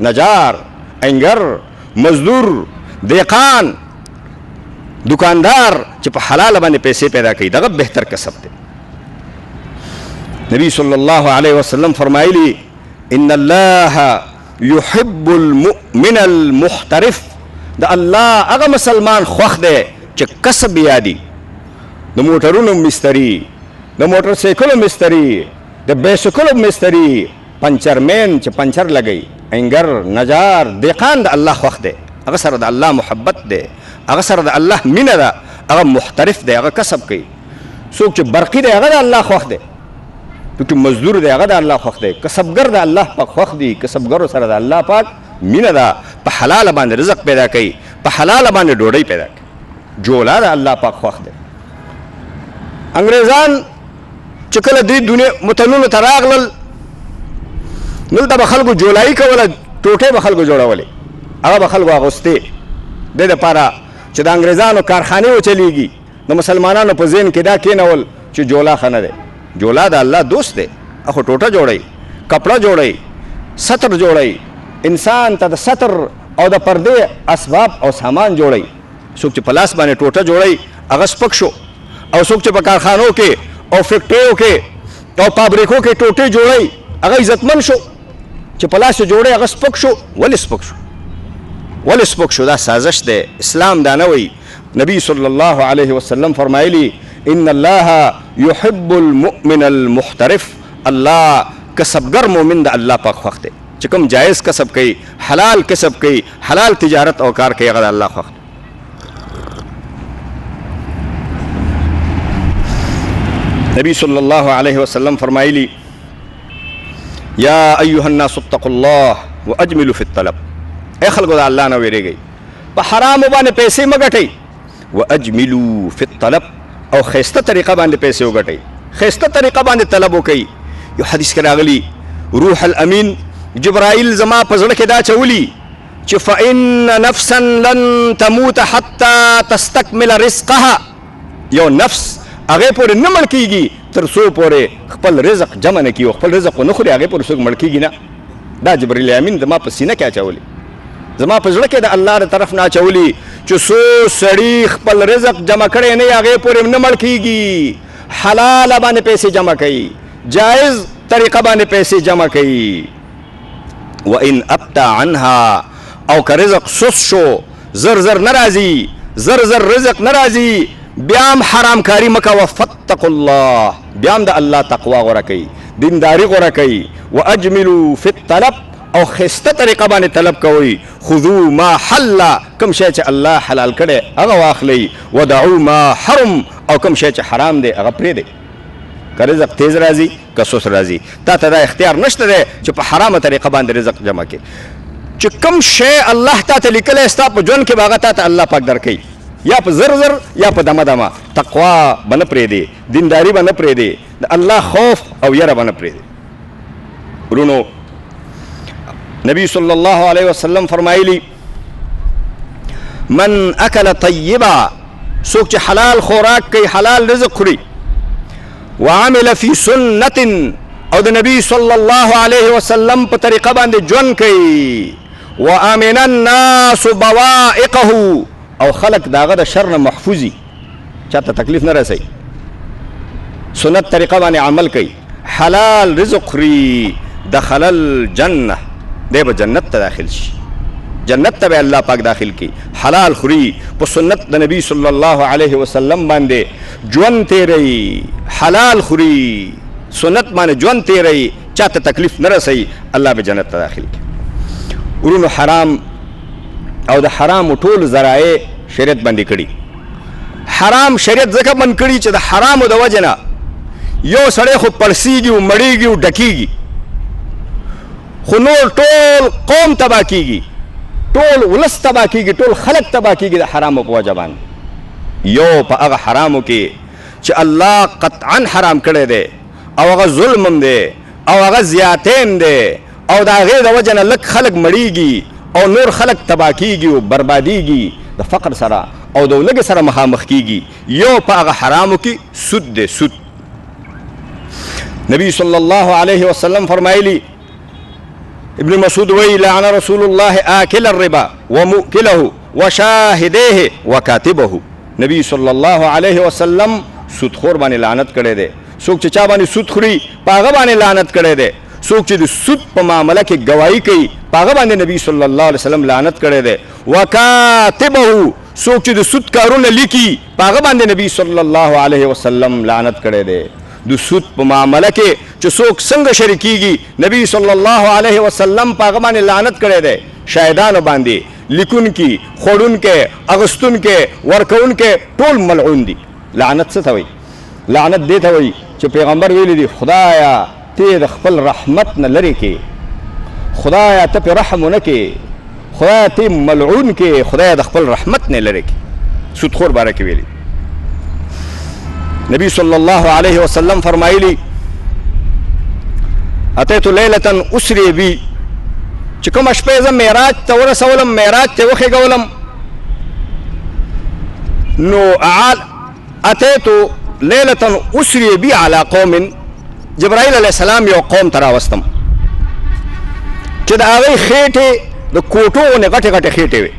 نجار، انګر، مزدور، دیقان، دکاندار چې په حلال باندې پیسې پیدا کوي دغه بهتر کسب دی. نبی صلی الله علیه وسلم فرمایلی ان الله يحب المؤمن المحترف، د الله هغه مسلمان خوښ دی چې کسب یادي، د موټرونو مستری، د موټر سایکلو مستری، د بیسیکلو مستری، پنچرمین چې پنچر لګي، انګر، نجار، دیقان د الله خوښ دی، هغه سره د الله محبت دی، هغه سره د الله مینه ده، هغه محترف دی، هغه کسب کوي. څوک چې برقي دی هغه د الله خوښ دی، څوک مزدور دی هغه د الله خوښ دی، کسبګر د الله پاک خوښ دی، کسبګرو سره د الله پاک مینه ده، په حلال باندې رزق پیدا کوي، په حلال باندې ډوډۍ پیدا کوي. جولا د الله پاک خوښ دی. انګریزان چې کله دې دنیا متنونو ته راغلل دلته به خلکو جولایي کوله، ټوټې به خلکو جوړولې، هغه به خلکو اغوستې دې دپاره چې د انګریزانو کارخانې وچلیږي. د مسلمانانو په ذهن کې دا کېنول چې جولا ښه نه دی، جولا د الله دوست دی، خو ټوټه جوړوي، کپړه جوړوي، ستر جوړوي، انسان ته د ستر او د پردې اسباب او سامان جوړوي. څوک چې په لاس باندې ټوټه جوړوي هغه سپک شو، او څوک چې په کارخانو کې او فیکټریو کې او فابریکو کې ټوټې جوړوي هغه عزتمن شو، چې په لاس جوړوي هغه سپک شو. ولې سپک شو؟ ولې سپک شو؟ دا سازش دی، اسلام دا نه وایي. نبی صلی الله علیه وسلم فرمایلی ان الله يحب المؤمن المحترف، الله کسبګر مؤمن د الله پاک خوښ دی، چې کوم جایز کسب کوي، حلال کسب کوي، حلال تجارت او کار کوي، هغه د الله خوښ دی. نبی صلی الله علیه وسلم فرمایلی یا ایها الناس اتقوا الله واجملوا في الطلب، اے خلکو د الله نه ویریږئ، په حرامو باندې پیسې مه ګټئ، واجملوا في الطلب، او ښایسته طریقه باندې پیسې وګټئ، ښایسته طریقه باندې طلب وکئ. یو حدیث کې راغلی روح الامین جبرائیل زما په زړه کې دا چولی چې فإن نفسا لن تموت حتى تستكمل رزقها، یو نفس هغې پورې نه مړ کېږي تر څو پورې خپل رزق جمع نه کړي او خپل رزق ونه خوري، هغې پورې څوک مړ کېږي نه. دا جبرائیل امین زما په سینه کې اچولی، زما په زړه کې د الله د طرف نه اچولی چې څو سړي خپل رزق جمع کړی نه هغې پورې نه مړ کېږي، حلاله باندې پیسې جمع کوي، جایز طریقه باندې پیسې جمع کوي. وان ابتع عنها، او که رزق سست شو، زر زر نه راځي، زر زر رزق نه راځي، بیا هم حرام کاری مه کوه. فاتقوا الله، بیا هم د الله تقوا غوره کوي، دینداري غوره کوي. واجملوا فی الطلب، او ښایسته طریقه باندې طلب کوئ. خذوا ما حل، کوم شی چې الله حلال کړی هغه واخلئ. ودعوا ما حرم، او کوم شی چې حرام دی هغه پرېږدئ. که رزق تیز راځي که سست راځي، تا ته دا اختیار نشته دی چې په حرامه طریقه باندې رزق جمع کړي. چې کوم شی الله تا ته لیکلی ستا په ژوند کې به هغه تا ته الله پاک درکوي، یا په زر زر یا په دمه دمه. تقوا به نه پرېږدې، دینداري به نه پرېږدې، د الله خوف او یره به نه پرېږدې. ورونو، نبی صلی الله علیه وسلم فرمایلی من اکل طیبا، څوک چې حلال خوراک کوي، حلال رزق خوري، وعمل فی سنت، او د نبی صلی الله علیه وسلم په طریقه باندې ژوند کوي، وامن الناس بوائقه، او خلق داغه د شر نه محفوظي، چاته تکلیف نه رسي، سنت طریقه باندې عمل کوي، حلال رزق خوري، دخل الجنه، دی به جنت ته داخل شي، جنت ته به الله پاک داخل کی. حلال خوري، په سنت د نبی صلی الله علیه وسلم باندې ژوند تیری، حلال خوري، سنت باندې ژوند تیری، چاته تکلیف نه رسي، الله به جنت ته داخل کی. ورونو، حرام او د حرام ټول ذرایع شریعت بندي کړي. حرام شریعت ځکه بند کړي چې د حرامو د وجه نه یو سړی خو پړسیږي او مړیږي او ډکیږي، خو نور ټول قوم تباه کیږي، ټول ولس تباه کیږي، ټول خلق تباه کیږي د حرامو په وجه باندې. یو په هغه حرامو کې چې الله قطعا حرام کړی دی، او هغه ظلم هم دی، او هغه زیاتیم دی، او د هغې د وجه نه لږ خلک مړیږي او نور خلک تباه کیږي او بربادیږي، د فقر سره او د لږ سره مخامخ کیږي. یو په هغه حرامو کې سود دی، سود. نبی صلی الله علیه وسلم فرمایلی ابن مسعود وی لعن رسول الله آکل الربا ومؤکله وشاهدیه وکاتبه. نبی صلی الله علیه وسلم سودخور باندې لعنت کړی دی. څوک چې چا باندې سود خوري په هغه باندې لعنت کړی دی. څوک چې د سود په معامله کې گواهی کوي په هغه باندې نبی صلی الله علیه وسلم لعنت کړی دی. وکاتبه څوک چې د سود کارونه لیکي په هغه باندې نبی صلی الله علیه وسلم لعنت کړی دی. د سود په معامله کې چې څوک څنګه شریکیږي نبی صلی الله علیه وسلم په هغه باندې لعنت کړی دی. شاهدانو باندې، لیکونکي، خوړونکي، اغوستونکي، ورکوونکي ټول ملعون دي. لعنت څه ته وایي؟ لعنت دې ته وایي چې پیغمبر ویلي دي خدایا ته د خپل رحمت نه لرې کې، خدایا ته پې رحم ونه کې، خدایا ته ملعون کې، خدایا د خپل رحمت نه لرې کې. سودخور باره کې ویلي. نبی صلی الله علیه وسلم فرمایلی اتیت لیلة اسری بی چې کومه شپه زه معراج ته ورسولم، معراج ته وخېږولم، نو اتیت لیلة اسری بی علی قوم، جبرائیل علیہ السلام یو قوم ته راوستم چې د هغوی خېټې د کوټو غوندې غټې غټې خېټې وې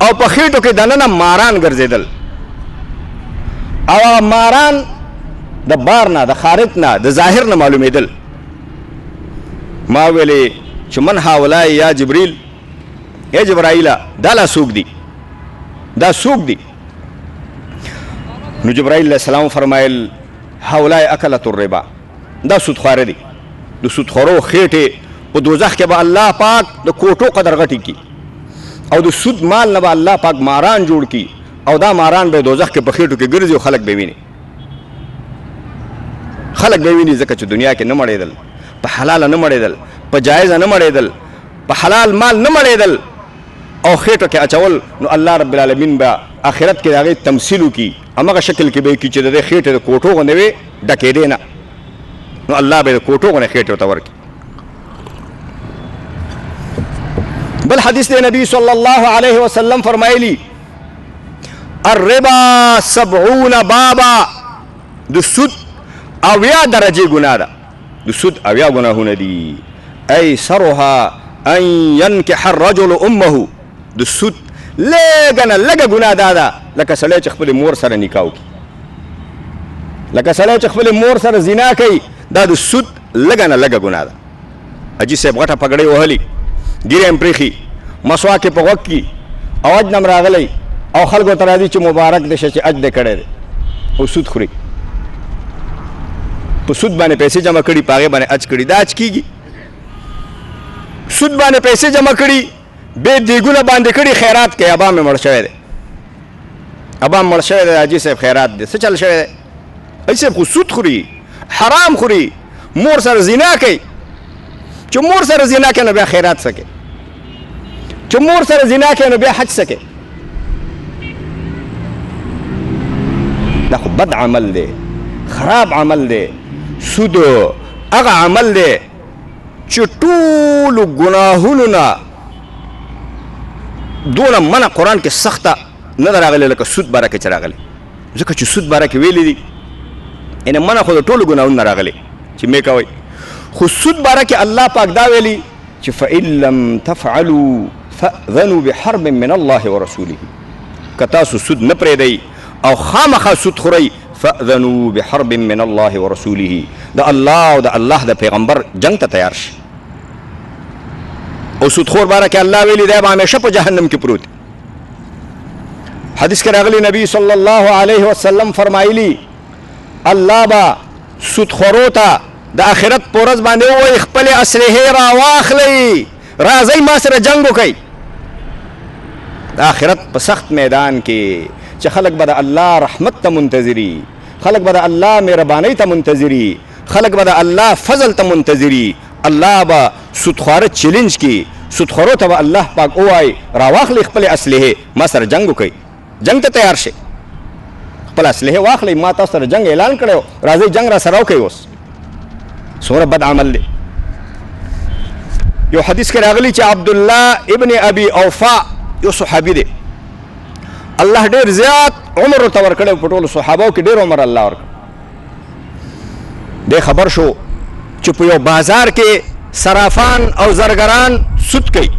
او په خېټو کې دننه ماران ګرځېدل او ماران د بار نه، د خارج نه، د ظاهر نه معلومېدل. ما ویلې چې من هؤلاء یا جبریل، ای جبرائیله دا لا څوک دي، دا څوک دي؟ نو جبرائیل علیہ السلام فرمایل هؤلاء اکلة الربا، دا سودخواره دي. د سودخورو خېټې په دوزخ کې به الله پاک د کوټو قدر غټي کی او د سود مال نه به الله پاک ماران جوړ کی او دا ماران به دوزخ کې په خېټو کې ګرځي او خلک به ویني. خلک به ویني ځکه چې دنیا کې نه مړېدل، په حلاله نه مړېدل، په جایزه نه مړېدل، په حلال مال نه مړېدل او خېټو کې اچول. نو الله رب العالمین به آخرت کې د هغې تمثیل وکړي، همغه شکل کې به یې کړي چې د دې خېټې د کوټو غوندې وې ډکېدې نه. نو الله به د کوټو غوندې خېټې ورته ورکړي. بل حدیث دی نبی صلی الله علیه وسلم فرمایلی الربا 70 بابا، د سود 80 درجې ګناه ده. د سود 80 ګناهونه دي. ایسرها ان ينكح الرجل امه، د سود لږه نه لږه ګناه دا ده لکه سړی چې خپلې مور سره نکاح وکړي، لکه سړی چې خپلې مور سره زنا کوي، دا د سود لږه نه لږه ګناه ده. حاجي صاحب غټه پګړۍ وهلي، ګیره یې پرېښي، مسواک یې په غوږ کي او حج نه راغلی او خلکو ته راځي چې مبارک دې شه چې حج دې کړی دی او سود خوري، په سود باندې پیسې جمع کړي، په هغې باندې حج کړي. دا حج کېږي؟ سود باندې پیسې جمع کړي، بې دیګونه باندې کړي، خیرات کوي. ابا مې مړ شوی دی، ابا مړ شوی دی، حاجي صاحب خیرات دی. څه چل شوی دی؟ حاجي صاحب خو سود خوري، حرام خوري، مور سره زنا کوي. چې مور سره زنا کوي نو بیا خیرات څه کوي؟ چې مور سره زنا کوي نو بیا حج څه کوي؟ دا خو بد عمل دی، خراب عمل دی. سود هغه عمل دی چې ټولو ګناهونو نه دونه منع قرآن کې سخته نه ده راغلې لکه سود باره کې چې راغلی. ځکه چې سود باره کې ویلي دي یعنې منع خو د ټولو ګناهونو نه راغلی چې مې کوئ. خو سود باره کې الله پاک دا ویلي چې فإن لم تفعلوا فأذنوا بحرب من الله ورسوله، که تاسو سود نه پرېږدئ او خامخا سود خورئ، فأذنوا بحرب من الله ورسوله، د الله او د الله د پیغمبر جنگ ته تیار شي. او سودخور باره کې الله ویلي دی به همیشه په جهنم کې پروت. حدیث کې راغلی نبی صلی الله علیه وسلم فرمایلی الله به سودخورو ته د آخرت په ورځ باندې ووایي خپلې اسلحې راواخلئ، راځئ ما سره جنګ وکئ. د آخرت په سخت میدان کې چې خلک به د الله رحمت ته منتظري، خلک به د الله مهربانۍ ته منتظري، خلک به د الله فضل ته منتظري. الله به سودخواره چیلنج کی، سودخورو ته به الله پاک ووایي راواخلئ خپلې اسلحې ما سره جنګ وکئ، جنګ ته تیار شئ، خپل اسلحې واخلئ، ما تاسو سره جنګ اعلان کړی و، راځئ جنګ را سره وکئ. اوس څومره بد عمل دی. یو حدیث کې راغلی چې عبدالله ابن ابي اوفا یو صحابي دی، الله ډېر زیات عمر ورته ورکړی، په ټولو صحابو کې ډېر عمر الله ورکړ. دی خبر شو چې په یو بازار کې صرافان او زرګران سود کوي.